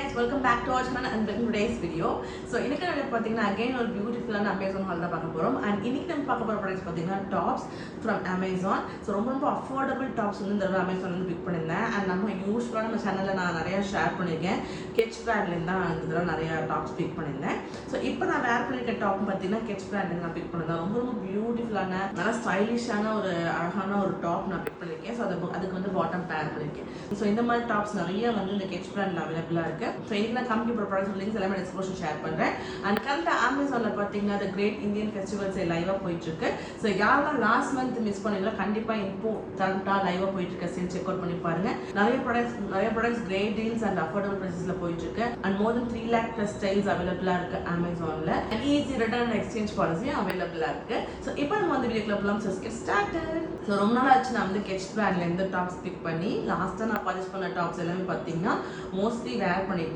guys, welcome back to our channel and welcome to today's video. So இன்னைக்கு நம்ம பாத்தீங்கன்னா again ஒரு பியூட்டிஃபுல்லான Amazon haul தான் பார்க்க போறோம். And இன்னைக்கு நம்ம பார்க்க போற ப்ராடக்ட்ஸ் பாத்தீங்கன்னா tops from Amazon. So ரொம்ப affordable tops வந்து இந்த Amazon வந்து பிக் பண்ணிருந்தேன். And நம்ம யூசுவலா நம்ம சேனல்ல நான் நிறைய ஷேர் பண்ணிருக்கேன். Ketch brandல இருந்து தான் இதெல்லாம் நிறைய tops பிக் பண்ணிருந்தேன். So இப்போ நான் வேர் பண்ணிருக்க டாப் பாத்தீங்கன்னா Ketch brandல நான் பிக் பண்ணதா ரொம்ப பியூட்டிஃபுல்லான நல்ல ஸ்டைலிஷான ஒரு அழகான ஒரு டாப் நான் பிக் பண்ணிருக்கேன். So அதுக்கு வந்து பாட்டம் பேர் பண்ணிருக்கேன். So இந்த மாதிரி டாப்ஸ் நிறைய வந்து இந்த Ketch brandல அவைலபிளா இருக்கு. So இதுல கம்பெனி ப்ராடக்ட்ஸ் லிங்க்ஸ் எல்லாமே டிஸ்கிரிப்ஷன் ஷேர் பண்றேன். அண்ட் கரெக்ட்டா Amazonல பாத்தீங்கன்னா the Great Indian Festival sale லைவா போயிட்டு இருக்கு. So யாரெல்லாம் லாஸ்ட் மந்த் மிஸ் பண்ணீங்களோ கண்டிப்பா இப்போ கரெக்ட்டா லைவா போயிட்டு இருக்க சேல் செக் அவுட் பண்ணி பாருங்க. நிறைய products great deals and affordable பிரைசஸ்ல போயிட்டு இருக்கு. And more than 3 lakh plus styles அவைலபிளா இருக்கு Amazonல. And easy return and exchange policy அவைலபிளா இருக்கு. So இப்போ நம்ம வந்து வீடியோக்குள்ள போலாம். So get started. So ரொம்ப நாள் ஆச்சு நான் வந்து Ketch brandல இருந்து டாப்ஸ் பிக் பண்ணி லாஸ்டா நான் பர்ச்சேஸ் பண்ண டாப்ஸ் எல்லாமே பாத்தீங்கன்னா மோஸ்ட்லி வேர் பண்ணிட்டேன்.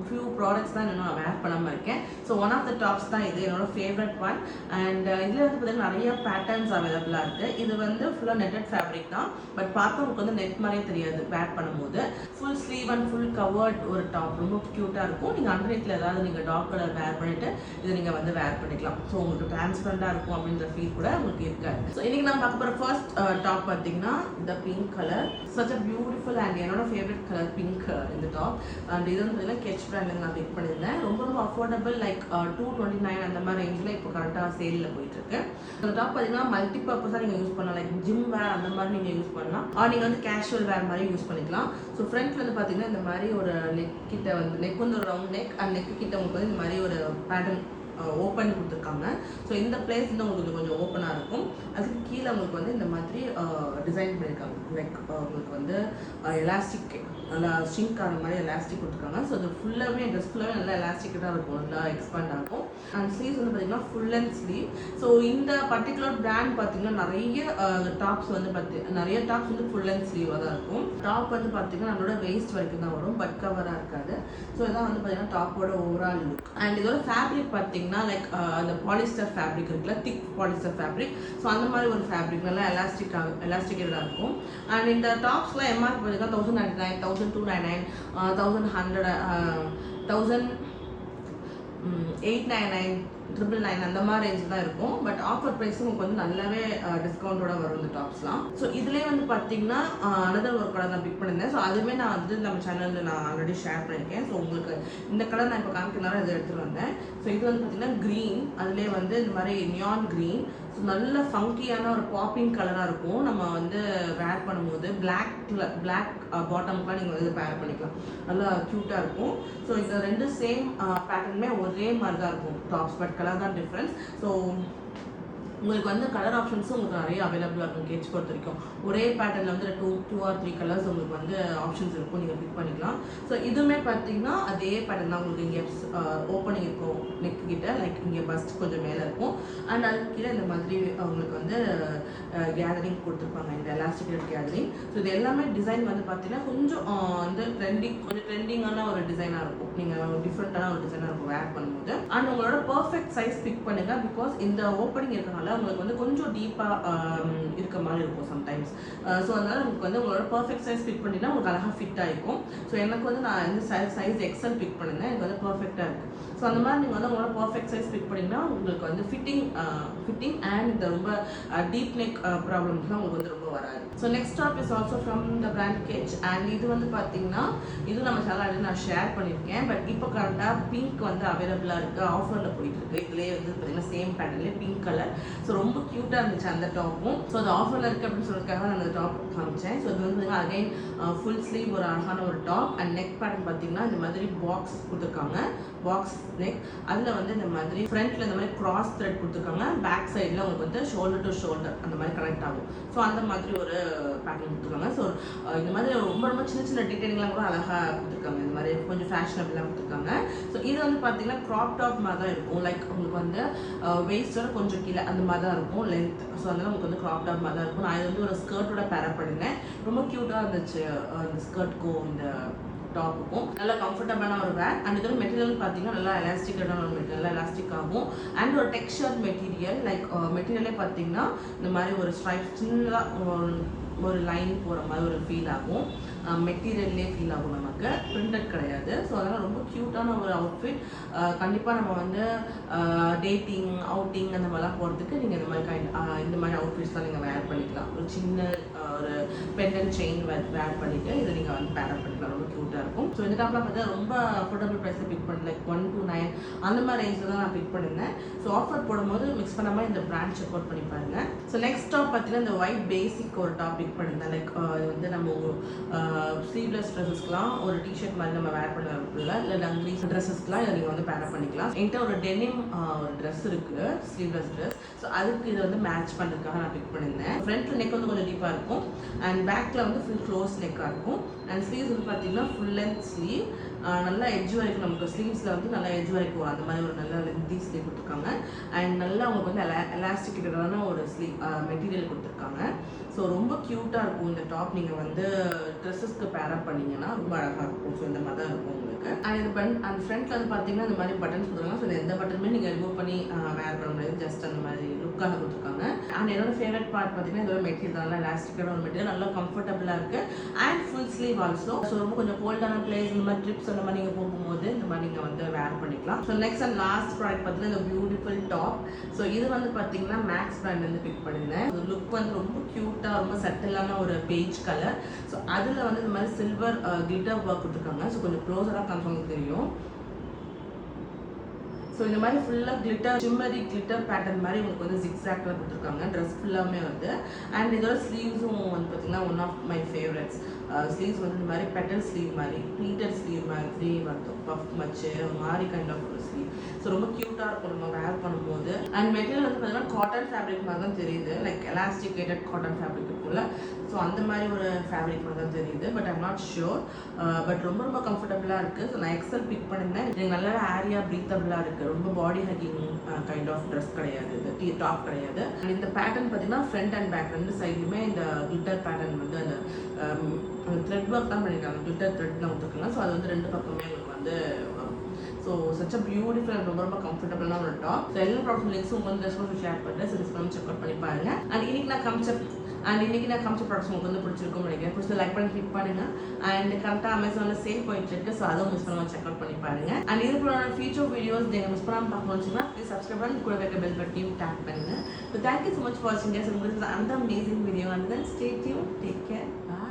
few products தான் நான் வேர் பண்ணாம இருக்கேன். So one of the tops தான் இது என்னோட ஃபேவரட் ஒன். அண்ட் இதில் வந்து பார்த்தீங்கன்னா நிறைய பேட்டர்ன்ஸ் அவைலபிளாக இருக்குது. இது வந்து ஃபுல்லாக நெட்டட் ஃபேப்ரிக் தான். பட் பார்த்தவங்களுக்கு வந்து நெட் மாதிரியே தெரியாது வேர் பண்ணும்போது. Full sleeve and full covered ஒரு டாப் ரொம்ப க்யூட்டாக இருக்கும். நீங்கள் அண்டர்நெட்டில் ஏதாவது நீங்கள் டார்க் கலர் வேர் பண்ணிவிட்டு இதை நீங்கள் வந்து வேர் பண்ணிக்கலாம். ஸோ உங்களுக்கு டிரான்ஸ்பரண்டாக இருக்கும் அப்படின்ற ஃபீல் கூட உங்களுக்கு இருக்காது. ஸோ இன்றைக்கி நம்ம பார்க்க போகிற ஃபர்ஸ்ட் டாப் பார்த்தீங்கன்னா இந்த pink colour. Such a beautiful and என்னோட ஃபேவரட் கலர் பிங்க் இந்த டாப். அண்ட் இது வந்து பார்த்தீங்கன்னா Ketch brandல நான் பிக் பண்ணியிருந்தேன். ரொம்ப அஃபோர்டபுள் லைக் 229 அந்த மாதிரி ரேஞ்சில் இப்போ கரெக்டாக சேலில் போயிட்டு இருக்கு. அந்த டாப் பார்த்தீங்கன்னா மல்டி பர்பஸாக நீங்கள் யூஸ் பண்ணலாம். லைக் ஜிம் வேர் அந்த மாதிரி நீங்கள் யூஸ் பண்ணலாம். நீங்கள் வந்து கேஷுவல் வேர் மாதிரி யூஸ் பண்ணிக்கலாம். ஸோ ஃப்ரண்ட்ல வந்து பார்த்தீங்கன்னா இந்த மாதிரி ஒரு நெக் கிட்ட வந்து நெக் வந்து ஒரு ரவுண்ட் நெக் அண்ட் நெக் கிட்ட உங்களுக்கு வந்து இந்த மாதிரி ஒரு பேட்டர்ன் ஓப்பன் கொடுத்துருக்காங்க. ஸோ இந்த பிளேஸ் வந்து உங்களுக்கு கொஞ்சம் ஓப்பனாக இருக்கும். அதுக்கு கீழே உங்களுக்கு வந்து இந்த மாதிரி டிசைன் பண்ணியிருக்காங்க. லைக் உங்களுக்கு வந்து எலாஸ்டிக் நல்லா ஸ்ட்ரிங்க் ஆகிற மாதிரி எலாஸ்டிக் கொடுத்துருக்காங்க. ஸோ அது ஃபுல்லாகவே ட்ரெஸ் ஃபுல்லாகவே நல்லா எலாஸ்டிக்காக தான் இருக்கும். நல்லா எக்ஸ்பேண்ட் ஆகும். அண்ட் ஸ்லீவ்ஸ் வந்து பார்த்தீங்கன்னா ஃபுல் அண்ட் ஸ்லீவ். ஸோ இந்த பர்டிகுலர் பிராண்ட் பார்த்தீங்கன்னா நிறைய டாப்ஸ் வந்து ஃபுல் அண்ட் ஸ்லீவாக தான் இருக்கும். டாப் வந்து பார்த்தீங்கன்னா நம்மளோட வேஸ்ட் வரைக்கும் தான் வரும். பட் கவராக இருக்காது. ஸோ இதான் வந்து பார்த்தீங்கன்னா டாப்போட ஓவரால் லுக். அண்ட் இதோட ஃபேப்ரிக் பார்த்தீங்கன்னா லைக் அந்த பாலிஸ்டர் ஃபேப்ரிக் இருக்குல்ல, திக் பாலிஸ்டர் ஃபேப்ரிக். ஸோ அந்த மாதிரி ஒரு ஃபேப்ரிக் நல்லா எலாஸ்டிக்கேட்டாக இருக்கும். அண்ட் இந்த டாப்ஸ்லாம் எம்ஆர்பி பார்த்தீங்கன்னா 1099, 1299, 1100, 1899, 999 அந்த மாதிரி ரேஞ்ச் தான் இருக்கும். பட் ஆஃபர் ப்ரைஸும் உங்களுக்கு வந்து நல்லாவே டிஸ்கவுண்டோட வரும் இந்த டாப்ஸ்லாம். ஸோ இதுலேயே வந்து பார்த்தீங்கன்னா அனதர் ஒரு கலர் நான் பிக் பண்ணியிருந்தேன். ஸோ அதுவுமே நான் வந்து நம்ம சேனலில் நான் ஆல்ரெடி ஷேர் பண்ணியிருக்கேன். ஸோ உங்களுக்கு இந்த கலர் நான் இப்போ காமிக்கிறனால இதை எடுத்துகிட்டு வந்தேன். ஸோ இது வந்து பார்த்தீங்கன்னா க்ரீன். அதுலேயே வந்து இந்த மாதிரி நியான் க்ரீன். ஸோ நல்ல ஃபங்கியான ஒரு பாப்பிங் கலராக இருக்கும். நம்ம வந்து வேர் பண்ணும்போது பிளாக் பாட்டம்க்குலாம் நீங்கள் வந்து வேர் பண்ணிக்கலாம். நல்லா க்யூட்டாக இருக்கும். ஸோ இந்த ரெண்டு சேம் பேட்டர்னுமே ஒரே மாதிரி தான் இருக்கும் டாப்ஸ். பட் கலர் தான் டிஃப்ரென்ஸ். ஸோ உங்களுக்கு வந்து கலர் ஆப்ஷன்ஸும் உங்களுக்கு நிறைய அவைலபிளாக இருக்கும். Ketch பொறுத்த வரைக்கும் ஒரே பேட்டர்னில் வந்து 2 or 3 கலர்ஸ் உங்களுக்கு வந்து ஆப்ஷன்ஸ் இருக்கும். நீங்கள் பிக் பண்ணிக்கலாம். ஸோ இதுவுமே பார்த்தீங்கன்னா அதே பேட்டர்ன் தான். உங்களுக்கு இங்கே ஓப்பனிங் இருக்கும் நெக் கிட்ட, லைக் இங்கே பஸ்ட் கொஞ்சம் மேலே இருக்கும். அண்ட் அதுக்கு கீழே இந்த மாதிரி உங்களுக்கு வந்து கேதரிங் கொடுத்துருப்பாங்க, இந்த எலாஸ்டிக் கேதரிங். ஸோ இது எல்லாமே டிசைன் வந்து பார்த்தீங்கன்னா கொஞ்சம் வந்து ட்ரெண்டிங்கான ஒரு டிசைனாக இருக்கும். நீங்கள் டிஃப்ரெண்ட்டான ஒரு டிசைனாக இருக்கும் வேர் பண்ணும்போது. அண்ட் உங்களோட பர்ஃபெக்ட் சைஸ் பிக் பண்ணுங்க. பிகாஸ் இந்த ஓப்பனிங் இருக்கனால உங்களுக்கு வந்து கொஞ்சம் டீப்பாக இருக்க மாதிரி இருக்கும் சம்டைம்ஸ். ஸோ அதனால் உங்களுக்கு வந்து உங்களோட பர்ஃபெக்ட் சைஸ் பிக் பண்ணிங்கன்னா உங்களுக்கு அழகாக ஃபிட் ஆகிருக்கும். ஸோ எனக்கு வந்து நான் வந்து சைஸ் எக்ஸல் பிக் பண்ணியிருந்தேன். எனக்கு வந்து பர்ஃபெக்டாக இருக்குது. ஸோ அந்த மாதிரி நீங்கள் வந்து உங்களோட பர்ஃபெக்ட் சைஸ் பிக் பண்ணிங்கன்னா உங்களுக்கு வந்து ஃபிட்டிங் அண்ட் இந்த ரொம்ப டீப் நெக் ப்ராப்ளம்ஸ்லாம் உங்களுக்கு வந்து ரொம்ப வராது. So next top is also from the brand Ketch. And இது வந்து பார்த்தீங்கன்னா இது நம்ம சேனலில் நான் ஷேர் பண்ணியிருக்கேன். பட் இப்போ கரெக்டாக பிங்க் வந்து அவைலபிளாக இருக்குது, ஆஃபரில் போயிட்டு இருக்கு. இதுலேயே வந்து பார்த்தீங்கன்னா சேம் பேட்டர்ன்லேயே பிங்க் கலர். ஸோ ரொம்ப க்யூட்டாக இருந்துச்சு அந்த டாப்பும். ஸோ அது ஆஃபரில் இருக்குது அப்படின்னு சொல்லியிருக்காங்க. நான் அந்த டாப் காமிச்சேன். ஸோ இது வந்து அகைன் ஃபுல் ஸ்லீவ் ஒரு அழகான ஒரு டாப். அண்ட் நெக் பேட்டர்ன் பார்த்தீங்கன்னா இந்த மாதிரி பாக்ஸ் கொடுத்துருக்காங்க, பாக்ஸ் நெக். அதில் வந்து இந்த மாதிரி ஃப்ரண்ட்டில் இந்த மாதிரி கிராஸ் த்ரெட் கொடுத்துருக்காங்க. பேக் சைடில் உங்களுக்கு வந்து ஷோல்டர் டு ஷோல்டர் அந்த மாதிரி கனெக்ட் ஆகும். ஸோ அந்த மாதிரி ஒரு பேட்டர்ன் கொடுத்துருக்காங்க. ஸோ இந்த மாதிரி ரொம்ப சின்ன டீட்டெயிலிங்லாம் கூட அழகாக கொடுத்துருக்காங்க. இந்த மாதிரி கொஞ்சம் ஃபேஷனபிளாக கொடுத்துருக்காங்க. ஸோ இது வந்து பார்த்தீங்கன்னா க்ராப் டாப் மாதிரி தான் இருக்கும். லைக் உங்களுக்கு வந்து வெயிஸ்டோட கொஞ்சம் கீழே அந்த மாதிரி தான் இருக்கும் லென்த். ஸோ அதனால் உங்களுக்கு வந்து க்ராப் டாப் மாதிரி தான் இருக்கும். நான் இது வந்து ஒரு ஸ்கர்ட்டோட பேரப் பண்ணியிருந்தேன். ரொம்ப க்யூட்டாக இருந்துச்சு அந்த ஸ்கர்ட்க்கும் இந்த டாப்புக்கும். நல்லா கம்ஃபர்டபுளான ஒரு வேர். அண்ட் இதோட மெட்டீரியல் பார்த்தீங்கன்னா நல்லா எலாஸ்டிக்கான ஒரு மெட்டீரியல், நல்லா எலாஸ்டிக் ஆகும். அண்ட் ஒரு டெக்ஸ்சர் மெட்டீரியல். லைக் மெட்டீரியலே பார்த்தீங்கன்னா இந்த மாதிரி ஒரு ஸ்ட்ரைப் சின்னதாக ஒரு லைன் போகிற மாதிரி ஒரு ஃபீல் ஆகும். மெட்டீரியல்லே ஃபீல் ஆகும் நமக்கு. இருக்கு, பிரிண்டட் கிடையாது. ஸோ அதனால் ரொம்ப க்யூட்டான ஒரு அவுட்ஃபிட். கண்டிப்பாக நம்ம வந்து டேட்டிங் அவுட்டிங் அந்த மாதிரிலாம் போகிறதுக்கு நீங்கள் இந்த மாதிரி அவுட்ஃபிட்ஸ்லாம் நீங்கள் வேர் பண்ணிக்கலாம். ஒரு சின்ன ஒரு பெண்டன்ட் செயின் வேர் பண்ணிவிட்டு இதை நீங்கள் வந்து பேரப் பண்ணிக்கலாம். ரொம்ப க்யூட்டாக இருக்கும். ஸோ இந்த டாப்லாம் பார்த்தா ரொம்ப அஃபோர்டபுள் ப்ரைஸில் பிக் பண்ணி லைக் 1 to 9 அந்த மாதிரி ரேஞ்சில் தான் நான் பிக் பண்ணியிருந்தேன். ஸோ ஆஃபர் போடும்போது மிக்ஸ் பண்ணாமல் இந்த பிராண்ட் செக் அவுட் பண்ணி பாருங்க. ஸோ நெக்ஸ்ட் டாப் பார்த்தீங்கன்னா இந்த ஒயிட் பேசிக் ஒரு டாப் பிக் பண்ணியிருந்தேன். லைக் இது வந்து நம்ம ஸ்லீவ்லெஸ் ட்ரெஸ்ஸஸ்க்குலாம் ஒரு டிஷர்ட் மாதிரி நம்ம வேர் பண்ணல, இல்லை டங்கிலீஸ் ட்ரெஸ்ஸஸ்க்குலாம் இதை நீங்கள் வந்து பேரப் பண்ணிக்கலாம். என்கிட்ட ஒரு டெனிம் ஒரு ட்ரெஸ் இருக்குது, ஸ்லீவ்லெஸ் ட்ரெஸ். ஸோ அதுக்கு இதை வந்து மேட்ச் பண்ணுறதுக்காக நான் பிக் பண்ணியிருந்தேன். ஃப்ரண்ட்டில் நெக் வந்து கொஞ்சம் டீப்பாக இருக்கும் அண்ட் பேக்கில் வந்து ஃபுல் க்ளோஸ் நெக்காக இருக்கும். அண்ட் ஸ்லீவ்ஸ் வந்து பார்த்தீங்கன்னா ஃபுல் லென்த் ஸ்லீவ், நல்லா எட்ஜ் வரைக்கும் நமக்கு ஸ்லீவ்ஸில் வந்து நல்லா எட்ஜ் வரைக்கும் அந்த மாதிரி ஒரு நல்ல லென்த்தி ஸ்லீவ் கொடுத்துருக்காங்க. அண்ட் நல்லா அவங்களுக்கு வந்து எலாஸ்டிக்கேட்டடான ஒரு ஸ்லீவ் மெட்டீரியல் கொடுத்துருக்காங்க. ஸோ ரொம்ப க்யூட்டாக இருக்கும் இந்த டாப். நீங்கள் வந்து ட்ரெஸ்ஸஸ்க்கு பேரப் பண்ணிங்கன்னா ரொம்ப அழகாக இருக்கும். ஸோ இந்த மாதிரி தான் இருக்கும் உங்களுக்கு. அண்ட் இது அந்த ஃப்ரண்ட்டில் வந்து பார்த்தீங்கன்னா இந்த மாதிரி பட்டன்ஸ் கொடுத்துருக்காங்க. ஸோ எந்த பட்டனுமே நீங்கள் ரிமூவ் பண்ணி வேர் பண்ண முடியாது, ஜஸ்ட் அந்த மாதிரி லுக்காக கொடுத்துருக்காங்க. அண்ட் என்னோட ஃபேவரட் பார்ட் பார்த்தீங்கன்னா இதோட மெட்டீரியல் நல்லா எலாஸ்டிக்கான ஒரு மெட்டீரியல், நல்லா கம்ஃபர்டபுளாக இருக்குது. And full sleeve also. So ரொம்ப கொஞ்சம் கோல்டான பிளேஸ் இந்த மாதிரி ட்ரிப்ஸ் அந்த மாதிரி நீங்கள் போகும்போது இந்த மாதிரி நீங்கள் வந்து வேர் பண்ணிக்கலாம். So next and last product பார்த்தீங்கன்னா இந்த பியூட்டிஃபுல் டாப். ஸோ இது வந்து பார்த்தீங்கன்னா மேக்ஸ் பிராண்ட் வந்து பிக் பண்ணியிருந்தேன். லுக் வந்து ரொம்ப க்யூட்டாக, ரொம்ப சட்டிலான ஒரு பேஜ் கலர். ஸோ அதில் வந்து இந்த மாதிரி சில்வர் கிளிட்டர் ஒர்க் கொடுத்துருக்காங்க. ஸோ கொஞ்சம் க்ளோஸராக காமிச்சவங்களுக்கு தெரியும். ஸோ இந்த மாதிரி ஃபுல்லாக கிளிட்டர் ஷிம்மரி கிளிட்டர் பேட்டர்ன் மாதிரி உங்களுக்கு வந்து ஜிக்ஸாக்டில் கொடுத்துருக்காங்க. ட்ரெஸ் ஃபுல்லாமே வந்து. அண்ட் இதோட ஸ்லீவ்ஸும் வந்து பார்த்தீங்கன்னா one of my favourites. Sleeves வந்து இந்த மாதிரி பெட்டல் ஸ்லீவ் மாதிரி, ப்ளீட்டட் ஸ்லீவ் மாதிரி வந்து பஃப் மச்சு ஒரு மாதிரி கைண்ட் ஆஃப் ஒரு ஸ்லீவ். ஸோ ரொம்ப க்யூட்டாக இருக்கும் நம்ம வேர் பண்ணும்போது. அண்ட் மெட்டீரியல் வந்து பார்த்தீங்கன்னா காட்டன் ஃபேப்ரிக் மாதிரி தான் தெரியுது, லைக் எலாஸ்டிகேட்டட் காட்டன் ஃபேப்ரிக் இருக்குல்ல, ஸோ அந்த மாதிரி ஒரு ஃபேப்ரிக் மாதிரி தான் தெரியுது. But I'm not sure. But ரொம்ப ரொம்ப கம்ஃபர்டபுளாக இருக்குது. ஸோ நான் எக்ஸல் பிக் பண்ணியிருந்தேன். எனக்கு நல்லா ஏரியா ப்ரீத்தபுளாக இருக்குது. ரொம்ப பாடி ஹக்கிங் கைண்ட் ஆஃப் ட்ரெஸ் கிடையாது, இந்த டாப் கிடையாது. அண்ட் இந்த பேட்டர்ன் பார்த்தீங்கன்னா ஃப்ரண்ட் அண்ட் பேக் ரெண்டு சைடுமே இந்த கிளிட்டர் பேட்டர்ன் வந்து அந்த த்ரெட் ஒர்க் தான் பண்ணியிருக்காங்க. கிளிட்டர் த்ரெட் தான் கொடுத்துருக்காங்க. ஸோ அது வந்து ரெண்டு பக்கமே உங்களுக்கு வந்து வரும். So such a beautiful and ரொம்ப ரொம்ப கம்ஃபர்டபுளான ஒரு டாப். ஸோ எல்லா ப்ராடக்ட் லிங்க்ஸும் உங்களுக்கு வந்து ஷேர் பண்ணுறேன். ஸோ டிஸ்கவுண்ட் செக் அவுட் பண்ணி பாருங்க. அண்ட் இன்னைக்கு நான் காமிச்ச ப்ராடக்ட்ஸ் உங்களுக்கு வந்து பிடிச்சிருக்கும்னு நினைக்கிறேன். பிடிச்ச லைக் பண்ணி கிளிக் பண்ணுங்க. அண்ட் கரெக்டாக அமேசானில் சேல் போயிட்டு இருக்கு. ஸோ அதுவும் மிஸ் பண்ணாமல் செக் அவுட் பண்ணி பாருங்க. அண்ட் இது போல ஃபியூச்சர் வீடியோஸ் நீங்கள் மிஸ் பண்ணாமல் பார்க்கணும்னு ப்ளீஸ் சப்ஸ்கிரைப் பண்ணி கூட வைக்க பெல் பட்டனையும் டேப் பண்ணுங்க. So thank you so much for வாட்சிங். உங்களுக்கு அந்த amazing video. And then stay tune, take care, bye.